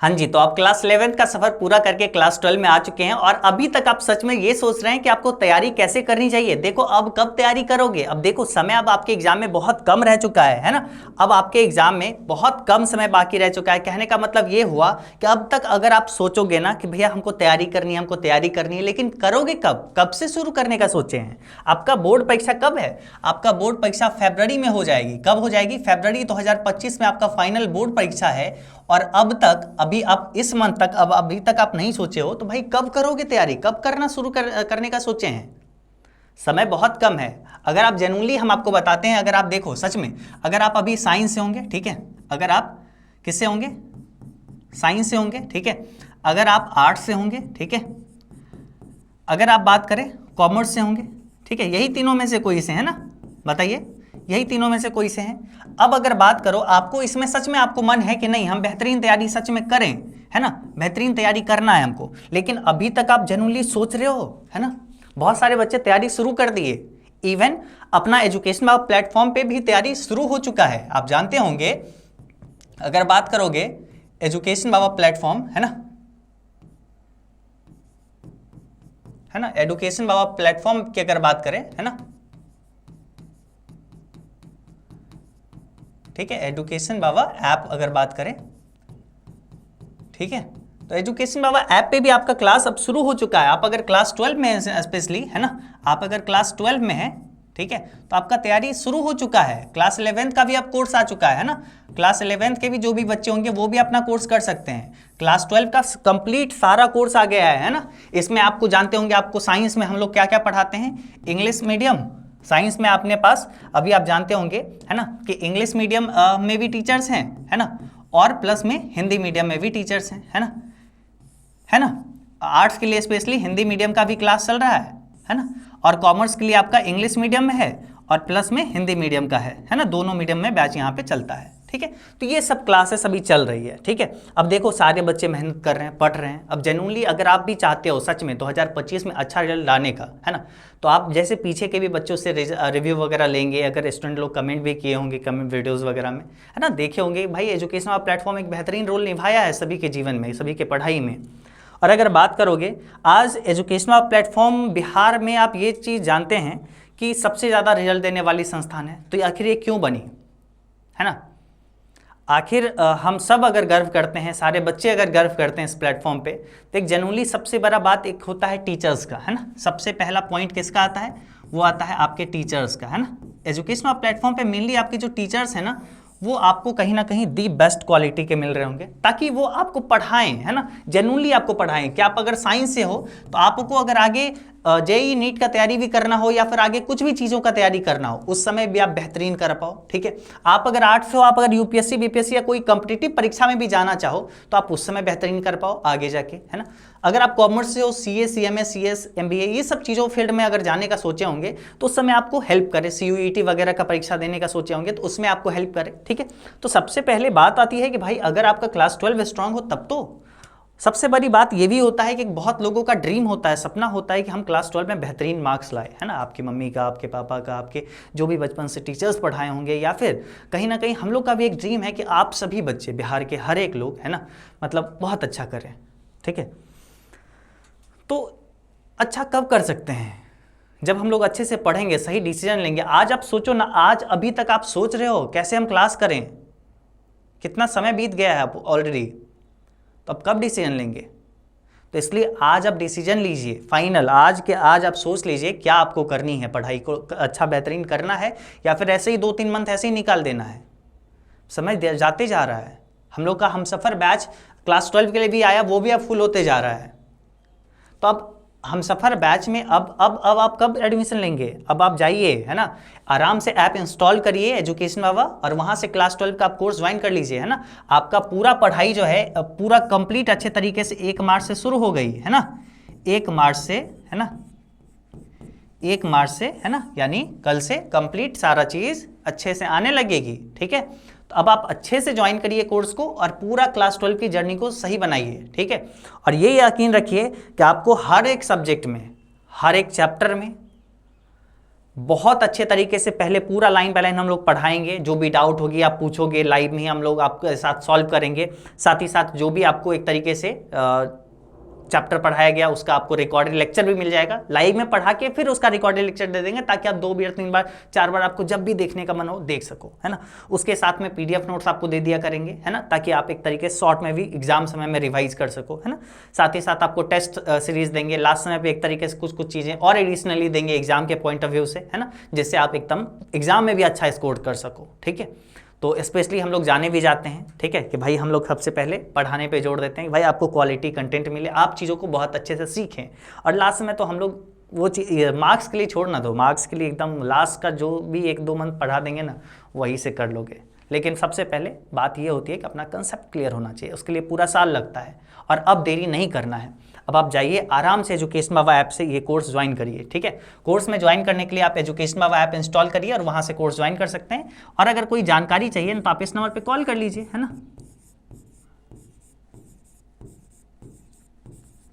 हाँ जी, तो आप क्लास 11th का सफर पूरा करके क्लास 12 में आ चुके हैं और अभी तक आप सच में ये सोच रहे हैं कि आपको तैयारी कैसे करनी चाहिए। देखो अब कब तैयारी करोगे, अब देखो समय अब आपके एग्जाम में बहुत कम रह चुका है ना। अब आपके एग्जाम में बहुत कम समय बाकी रह चुका है। कहने का मतलब ये हुआ कि अब तक अगर आप सोचोगे ना कि भैया हमको तैयारी करनी है, हमको तैयारी करनी है, लेकिन करोगे कब, कब से शुरू करने का सोचे हैं। आपका बोर्ड परीक्षा कब है? आपका बोर्ड परीक्षा फरवरी में हो जाएगी। कब हो जाएगी? फरवरी 2025 में आपका फाइनल बोर्ड परीक्षा है। और अब तक अभी आप इस मंथ तक अब अभी तक आप नहीं सोचे हो, तो भाई कब करोगे तैयारी, कब करना शुरू करने का सोचे हैं। समय बहुत कम है। अगर आप जेन्युइनली हम आपको बताते हैं, अगर आप देखो सच में, अगर आप अभी साइंस से होंगे, ठीक है, अगर आप किससे होंगे, साइंस से होंगे, ठीक है, अगर आप आर्ट्स से होंगे, ठीक है, अगर आप बात करें कॉमर्स से होंगे, ठीक है, यही तीनों में से कोई से है ना, बताइए, यही तीनों में से कोई से हैं। अब अगर बात करो आपको इसमें सच में आपको मन है कि नहीं हम बेहतरीन तैयारी सच में करें, है ना, बेहतरीन तैयारी करना है हमको, लेकिन अभी तक आप जेन्युइनली सोच रहे हो, है ना। बहुत सारे बच्चे तैयारी शुरू कर दिए, इवन अपना एजुकेशन बाबा प्लेटफॉर्म पे भी तैयारी शुरू हो चुका है। आप जानते होंगे, अगर बात करोगे एजुकेशन बाबा प्लेटफॉर्म, है ना, एजुकेशन बाबा प्लेटफॉर्म की अगर बात करें, है ना, ठीक है, एजुकेशन बाबा ऐप अगर बात करें, ठीक है, तो एजुकेशन बाबा ऐप पे भी आपका क्लास अब शुरू हो चुका है। आप अगर क्लास 12 में हैं स्पेशली, है ना, आप अगर क्लास 12 में हैं, ठीक है, तो आपका तैयारी शुरू हो चुका है। क्लास 11th का भी अब कोर्स आ चुका है ना, क्लास 11th के भी जो भी बच्चे होंगे वो भी अपना कोर्स कर सकते हैं। क्लास 12 का कंप्लीट सारा कोर्स आ गया है ना। इसमें आपको जानते होंगे, आपको साइंस में हम लोग क्या क्या पढ़ाते हैं, इंग्लिश मीडियम साइंस में अपने पास अभी आप जानते होंगे, है ना, कि इंग्लिश मीडियम में भी टीचर्स हैं, है ना, और प्लस में हिंदी मीडियम में भी टीचर्स हैं, है ना, है ना। आर्ट्स के लिए स्पेशली हिंदी मीडियम का भी क्लास चल रहा है ना, और कॉमर्स के लिए आपका इंग्लिश मीडियम में है और प्लस में हिंदी मीडियम का है ना, दोनों मीडियम में बैच यहाँ पे चलता है, ठीक है। तो ये सब क्लासेस अभी चल रही है, ठीक है। अब देखो सारे बच्चे मेहनत कर रहे हैं, पढ़ रहे हैं। अब जेन्युइनली अगर आप भी चाहते हो सच में 2025 में अच्छा रिजल्ट लाने का, है ना, तो आप जैसे पीछे के भी बच्चों से रिव्यू वगैरह लेंगे, अगर स्टूडेंट लोग कमेंट भी किए होंगे कमेंट वीडियोज़ वगैरह में, है ना, देखे होंगे भाई एजुकेशन प्लेटफॉर्म एक बेहतरीन रोल निभाया है सभी के जीवन में, सभी के पढ़ाई में। और अगर बात करोगे आज एजुकेशनल प्लेटफॉर्म बिहार में, आप ये चीज़ जानते हैं कि सबसे ज़्यादा रिजल्ट देने वाली संस्थान है, तो आखिर ये क्यों बनी, है ना। आखिर हम सब अगर गर्व करते हैं, सारे बच्चे अगर गर्व करते हैं इस प्लेटफॉर्म पे, तो एक जेन्युइनली सबसे बड़ा बात एक होता है टीचर्स का, है ना। सबसे पहला पॉइंट किसका आता है, वो आता है आपके टीचर्स का, है ना। एजुकेशनल प्लेटफॉर्म पे मेनली आपके जो टीचर्स हैं ना, वो आपको कहीं ना कहीं दी बेस्ट क्वालिटी के मिल रहे होंगे, ताकि वो आपको पढ़ाएं, है ना, जेन्युइनली आपको पढ़ाएं। कि आप अगर साइंस से हो तो आपको अगर आगे जेईई नीट का तैयारी भी करना हो या फिर आगे कुछ भी चीज़ों का तैयारी करना हो, उस समय भी आप बेहतरीन कर पाओ, ठीक है। आप अगर आर्ट्स से हो, आप अगर यूपीएससी बीपीएससी या कोई कॉम्पिटिटिव परीक्षा में भी जाना चाहो तो आप उस समय बेहतरीन कर पाओ आगे जाके, है ना। अगर आप कॉमर्स से हो, सीए सीएमए सीएस एमबीए ये सब चीज़ों फील्ड में अगर जाने का सोचे होंगे तो उस समय आपको हेल्प करे, सीयूईटी वगैरह का परीक्षा देने का सोचे होंगे तो उसमें आपको हेल्प करे, ठीक है। तो सबसे पहले बात आती है कि भाई अगर आपका क्लास 12 स्ट्रांग हो तब तो। सबसे बड़ी बात ये भी होता है कि बहुत लोगों का ड्रीम होता है, सपना होता है कि हम क्लास 12 में बेहतरीन मार्क्स लाए, है ना। आपकी मम्मी का, आपके पापा का, आपके जो भी बचपन से टीचर्स पढ़ाए होंगे, या फिर कहीं ना कहीं हम लोग का भी एक ड्रीम है कि आप सभी बच्चे बिहार के हर एक लोग, है ना, मतलब बहुत अच्छा करें, ठीक है। तो अच्छा कब कर सकते हैं, जब हम लोग अच्छे से पढ़ेंगे, सही डिसीजन लेंगे। आज आप सोचो ना, आज अभी तक आप सोच रहे हो कैसे हम क्लास करें, कितना समय बीत गया है ऑलरेडी, तो अब कब डिसीजन लेंगे। तो इसलिए आज आप डिसीजन लीजिए फाइनल, आज के आज आप सोच लीजिए क्या आपको करनी है, पढ़ाई को अच्छा बेहतरीन करना है या फिर ऐसे ही 2-3 मंथ ऐसे ही निकाल देना है। समय जाते जा रहा है। हम लोग का हमसफ़र बैच क्लास 12 के लिए भी आया, वो भी अब फुल होते जा रहा है। तो अब हमसफ़र बैच में अब आप कब एडमिशन लेंगे, अब आप जाइए, है ना, आराम से ऐप इंस्टॉल करिए एजुकेशन बाबा और वहाँ से क्लास 12 का आप कोर्स ज्वाइन कर लीजिए, है ना। आपका पूरा पढ़ाई जो है पूरा कंप्लीट अच्छे तरीके से 1 मार्च से शुरू हो गई, है ना, 1 मार्च से, है ना, 1 मार्च से, है ना, यानी कल से कंप्लीट सारा चीज़ अच्छे से आने लगेगी, ठीक है। तो अब आप अच्छे से ज्वाइन करिए कोर्स को और पूरा क्लास 12 की जर्नी को सही बनाइए, ठीक है। और ये यकीन रखिए कि आपको हर एक सब्जेक्ट में, हर एक चैप्टर में बहुत अच्छे तरीके से पहले पूरा लाइन बाय लाइन हम लोग पढ़ाएंगे, जो भी डाउट होगी आप पूछोगे लाइव में ही हम लोग आपके साथ सॉल्व करेंगे। साथ ही साथ जो भी आपको एक तरीके से चैप्टर पढ़ाया गया उसका आपको रिकॉर्डेड लेक्चर भी मिल जाएगा, लाइव में पढ़ा के फिर उसका रिकॉर्डेड लेक्चर दे देंगे ताकि आप 2 बार 3 बार 4 बार आपको जब भी देखने का मन हो देख सको, है ना। उसके साथ में पीडीएफ नोट्स आपको दे दिया करेंगे, है ना, ताकि आप एक तरीके से शॉर्ट में भी एग्जाम समय में रिवाइज कर सको, है ना। साथ ही साथ आपको टेस्ट सीरीज देंगे लास्ट समय पे, एक तरीके से कुछ चीजें और एडिशनली देंगे एग्जाम के पॉइंट ऑफ व्यू से, है ना, जिससे आप एकदम एग्जाम में भी अच्छा स्कोर कर सको, ठीक है। तो स्पेशली हम लोग जाने भी जाते हैं, ठीक है, कि भाई हम लोग सबसे पहले पढ़ाने पे जोड़ देते हैं कि भाई आपको क्वालिटी कंटेंट मिले, आप चीज़ों को बहुत अच्छे से सीखें। और लास्ट में तो हम लोग वो चीज़ मार्क्स के लिए छोड़ ना दो, मार्क्स के लिए एकदम लास्ट का जो भी 1-2 मंथ पढ़ा देंगे ना वही से कर लोगे। लेकिन सबसे पहले बात ये होती है कि अपना कंसेप्ट क्लियर होना चाहिए, उसके लिए पूरा साल लगता है और अब देरी नहीं करना है। अब आप जाइए आराम से एजुकेशन बाबा ऐप से ये कोर्स ज्वाइन करिए, ठीक है। कोर्स में ज्वाइन करने के लिए आप एजुकेशन बाबा ऐप इंस्टॉल करिए और वहां से कोर्स ज्वाइन कर सकते हैं। और अगर कोई जानकारी चाहिए तो आप इस नंबर पे कॉल कर लीजिए, है ना,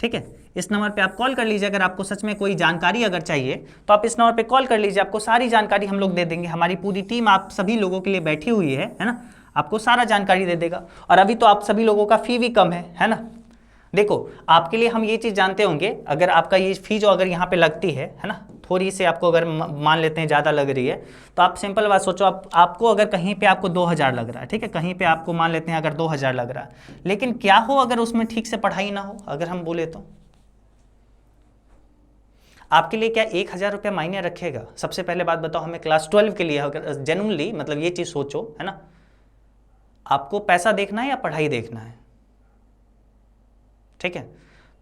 ठीक है। इस नंबर पे आप कॉल कर लीजिए, अगर आपको सच में कोई जानकारी अगर चाहिए तो आप इस नंबर पे कॉल कर लीजिए, आपको सारी जानकारी हम लोग दे देंगे। हमारी पूरी टीम आप सभी लोगों के लिए बैठी हुई है ना, आपको सारा जानकारी दे देगा। और अभी तो आप सभी लोगों का फी भी कम है ना। देखो आपके लिए हम ये चीज़ जानते होंगे, अगर आपका ये फी जो अगर यहाँ पे लगती है ना, थोड़ी सी आपको अगर मान लेते हैं ज़्यादा लग रही है, तो आप सिंपल बात सोचो, आपको अगर कहीं पे आपको 2000 लग रहा है, ठीक है, कहीं पे आपको मान लेते हैं अगर 2000 लग रहा है, लेकिन क्या हो अगर उसमें ठीक से पढ़ाई ना हो, अगर हम बोले तो आपके लिए क्या 1000 रुपया मायने रखेगा? सबसे पहले बात बताओ हमें, क्लास 12 के लिए अगर जेन्युइनली मतलब ये चीज़ सोचो, है ना, आपको पैसा देखना है या पढ़ाई देखना है, ठीक है।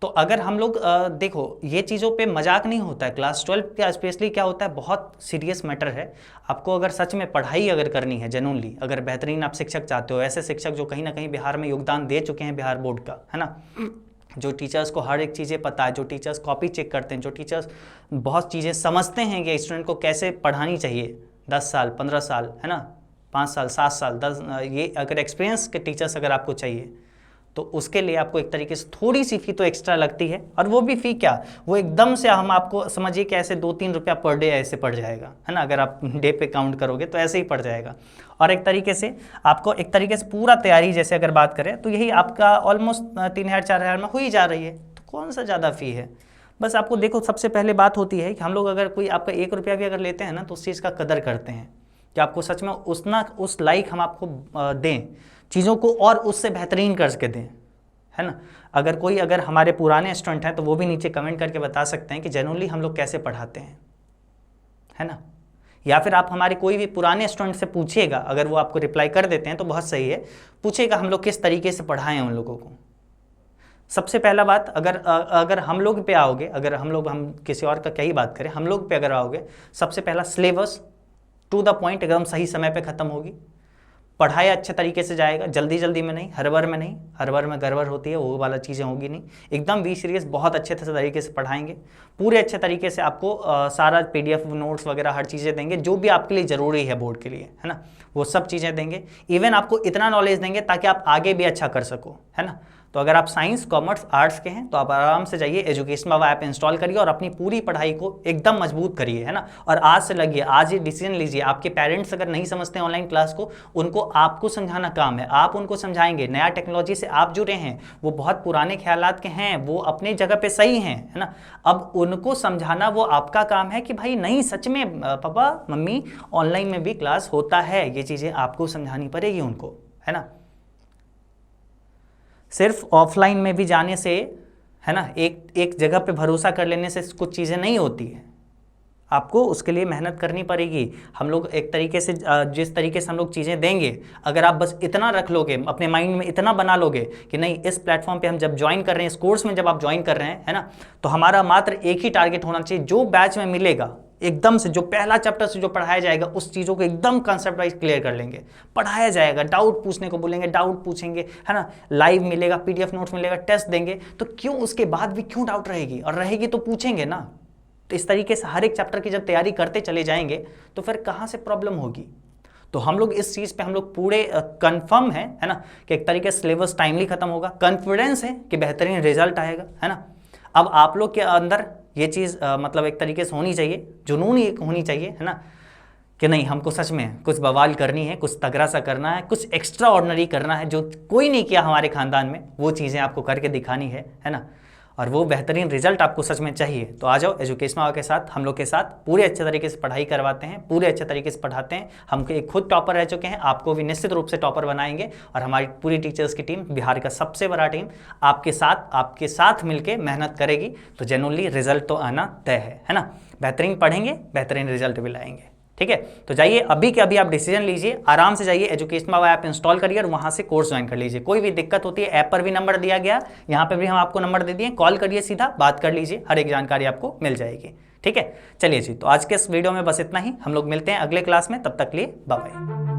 तो अगर हम लोग देखो ये चीज़ों पे मजाक नहीं होता है, क्लास 12 का स्पेशली क्या होता है, बहुत सीरियस मैटर है। आपको अगर सच में पढ़ाई अगर करनी है जेन्युइनली, अगर बेहतरीन आप शिक्षक चाहते हो, ऐसे शिक्षक जो कहीं ना कहीं बिहार में योगदान दे चुके हैं बिहार बोर्ड का, है ना, जो टीचर्स को हर एक चीज़ें पता है, जो टीचर्स कॉपी चेक करते हैं, जो टीचर्स बहुत चीज़ें समझते हैं कि स्टूडेंट को कैसे पढ़ानी चाहिए, 10 साल 15 साल, है ना, 5 साल 7 साल 10, ये अगर एक्सपीरियंस के टीचर्स अगर आपको चाहिए तो उसके लिए आपको एक तरीके से थोड़ी सी फ़ी तो एक्स्ट्रा लगती है। और वो भी फ़ी क्या, वो एकदम से हम आपको समझिए कि ऐसे 2-3 रुपया पर डे ऐसे पड़ जाएगा, है ना, अगर आप डे पे काउंट करोगे तो ऐसे ही पड़ जाएगा। और एक तरीके से आपको एक तरीके से पूरा तैयारी जैसे अगर बात करें तो यही आपका ऑलमोस्ट 3000-4000 में हो ही जा रही है, तो कौन सा ज़्यादा फ़ी है। बस आपको देखो सबसे पहले बात होती है कि हम लोग अगर कोई आपका 1 रुपया भी अगर लेते हैं ना तो उस चीज़ का कदर करते हैं कि आपको सच में उस लाइक हम आपको दें चीज़ों को और उससे बेहतरीन करके दें, है ना। अगर हमारे पुराने स्टूडेंट हैं तो वो भी नीचे कमेंट करके बता सकते हैं कि जेन्युइनली हम लोग कैसे पढ़ाते हैं, है ना। या फिर आप हमारे कोई भी पुराने स्टूडेंट से पूछिएगा, अगर वो आपको रिप्लाई कर देते हैं तो बहुत सही है, पूछिएगा हम लोग किस तरीके से पढ़ाएं उन लोगों को। सबसे पहला बात, अगर हम लोग पे आओगे, अगर हम किसी और का क्या ही बात करें, हम लोग पे अगर आओगे, सबसे पहला सिलेबस टू द पॉइंट एकदम सही समय पे ख़त्म होगी, पढ़ाई अच्छे तरीके से जाएगा, जल्दी जल्दी में नहीं, हड़बड़ में नहीं, हड़बड़ में गड़बड़ होती है वो वाला चीज़ें होगी नहीं, एकदम बी सीरियस, बहुत अच्छे तरीके से पढ़ाएंगे, पूरे अच्छे तरीके से आपको सारा PDF नोट्स वगैरह हर चीज़ें देंगे जो भी आपके लिए ज़रूरी है बोर्ड के लिए, है ना, वो सब चीज़ें देंगे। इवन आपको इतना नॉलेज देंगे ताकि आप आगे भी अच्छा कर सको, है ना। तो अगर आप साइंस कॉमर्स आर्ट्स के हैं तो आप आराम से जाइए एजुकेशन बाबा ऐप इंस्टॉल करिए और अपनी पूरी पढ़ाई को एकदम मजबूत करिए, है ना। और आज से लगिए, आज ये डिसीजन लीजिए। आपके पेरेंट्स अगर नहीं समझते हैं ऑनलाइन क्लास को, उनको आपको समझाना काम है, आप उनको समझाएंगे। नया टेक्नोलॉजी से आप जुड़े हैं, वो बहुत पुराने ख्यालात के हैं, वो अपने जगह पे सही हैं, है ना। अब उनको समझाना वो आपका काम है कि भाई नहीं सच में पापा मम्मी ऑनलाइन में भी क्लास होता है, ये चीज़ें आपको समझानी पड़ेगी उनको, है ना। सिर्फ ऑफलाइन में भी जाने से, है ना, एक जगह पे भरोसा कर लेने से कुछ चीज़ें नहीं होती है, आपको उसके लिए मेहनत करनी पड़ेगी। हम लोग एक तरीके से जिस तरीके से हम लोग चीज़ें देंगे, अगर आप बस इतना रख लोगे अपने माइंड में, इतना बना लोगे कि नहीं इस प्लेटफॉर्म पे हम जब ज्वाइन कर रहे हैं, इस कोर्स में जब आप ज्वाइन कर रहे हैं, है ना, तो हमारा मात्र एक ही टारगेट होना चाहिए, जो बैच में मिलेगा एकदम से, जो पहला चैप्टर से जो पढ़ाया जाएगा उस चीज़ों को एकदम कंसेप्ट वाइज क्लियर कर लेंगे। पढ़ाया जाएगा, डाउट पूछने को बोलेंगे, डाउट पूछेंगे, है ना, लाइव मिलेगा, PDF नोट्स मिलेगा, टेस्ट देंगे, तो क्यों उसके बाद भी क्यों डाउट रहेगी, और रहेगी तो पूछेंगे ना। तो इस तरीके से हर एक चैप्टर की जब तैयारी करते चले जाएंगे तो फिर कहाँ से प्रॉब्लम होगी। तो हम लोग इस चीज़ पे हम लोग पूरे कंफर्म है ना, कि एक तरीके से सिलेबस टाइमली खत्म होगा, कॉन्फिडेंस है कि बेहतरीन रिजल्ट आएगा, है ना। अब आप लोग के अंदर ये चीज़ मतलब एक तरीके से होनी चाहिए, जुनून एक होनी चाहिए, है ना, कि नहीं हमको सच में कुछ बवाल करनी है, कुछ तगड़ा सा करना है, कुछ एक्स्ट्रा ऑर्डिनरी करना है जो कोई नहीं किया हमारे खानदान में, वो चीज़ें आपको करके दिखानी है ना, और वो बेहतरीन रिजल्ट आपको सच में चाहिए। तो आ जाओ एजुकेशन बाबा के साथ, हम लोग के साथ पूरे अच्छे तरीके से पढ़ाई करवाते हैं, पूरे अच्छे तरीके से पढ़ाते हैं। हम एक खुद टॉपर रह चुके हैं, आपको भी निश्चित रूप से टॉपर बनाएंगे, और हमारी पूरी टीचर्स की टीम, बिहार का सबसे बड़ा टीम आपके साथ मिलकर मेहनत करेगी, तो जेन्युइनली रिजल्ट तो आना तय है ना। बेहतरीन पढ़ेंगे, बेहतरीन रिजल्ट भी लाएंगे, ठीक है। तो जाइए अभी के अभी आप डिसीजन लीजिए, आराम से जाइए एजुकेशन बाबा ऐप इंस्टॉल करिए और वहां से कोर्स ज्वाइन कर लीजिए। कोई भी दिक्कत होती है, ऐप पर भी नंबर दिया गया, यहाँ पे भी हम आपको नंबर दे दिए, कॉल करिए, सीधा बात कर लीजिए, हर एक जानकारी आपको मिल जाएगी, ठीक है। चलिए जी, तो आज के इस वीडियो में बस इतना ही, हम लोग मिलते हैं अगले क्लास में, तब तक के लिए बाय बाय।